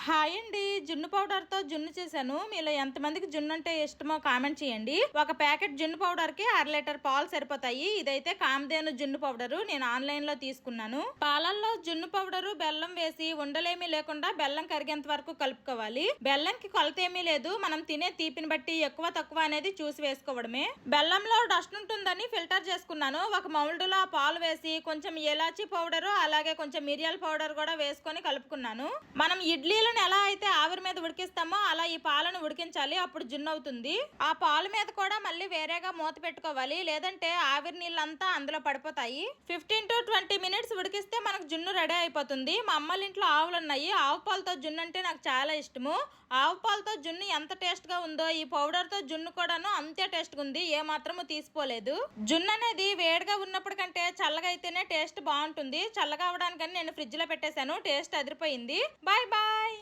Hi అండి, జున్ను powder తో జున్ను చేశాను. మీలో ఎంతమందికి జున్ను అంటే ఇష్టమో కామెంట్ చేయండి. ఒక ప్యాకెట్ జున్ను పౌడర్ కి 1/2 లీటర్ పాలు సరిపోతాయి. ఇదైతే కామధేను జున్ను పౌడర్ నేను ఆన్లైన్ లో తీసుకున్నాను. పాలల్లో జున్ను పౌడర్ బెల్లం వేసి ఉండలేమీ లేకుండా బెల్లం కరిగేంత వరకు కలుపుకోవాలి. బెల్లంకి కొలత ఏమీ లేదు, మనం తినే తీపిని బట్టి ఎక్కువ తక్కువ అనేది చూసి వేసుకోవడమే. బెల్లంలో డస్ట్ ఉంటుందని ఫిల్టర్ చేసుకున్నాను. ఒక మౌల్డ్ లో పాలు వేసి కొంచెం ఇలాచీ పౌడర్ అలాగే కొంచెం మిరియాల పౌడర్ కూడా వేసుకొని కలుపుకున్నాను. మనం ఇడ్లీ ఎలా అయితే ఆవిరి మీద ఉడికిస్తామో అలా ఈ పాలను ఉడికించాలి, అప్పుడు జున్ను అవుతుంది. ఆ పాలు మీద కూడా మళ్ళీ వేరేగా మూత పెట్టుకోవాలి, లేదంటే ఆవిరి నీళ్ళంతా అందులో పడిపోతాయి. 15 to 20 మినిట్స్ ఉడికిస్తే మనకు జున్ను రెడీ అయిపోతుంది. మా అమ్మల ఇంట్లో ఆవులు ఉన్నాయి. ఆవు పాలతో జున్ను అంటే నాకు చాలా ఇష్టము. ఆవు పాలతో జున్ను ఎంత టేస్ట్ గా ఉందో ఈ పౌడర్ తో జున్ను కూడాను అంతే టేస్ట్ గా ఉంది, ఏ మాత్రము తీసిపోలేదు. జున్ను అనేది వేడిగా ఉన్నప్పుడు కంటే చల్లగా అయితేనే టేస్ట్ బాగుంటుంది. చల్లగా అవడానికని నేను ఫ్రిడ్జ్ లో పెట్టేశాను, టేస్ట్ అదిరిపోయింది. Bye bye.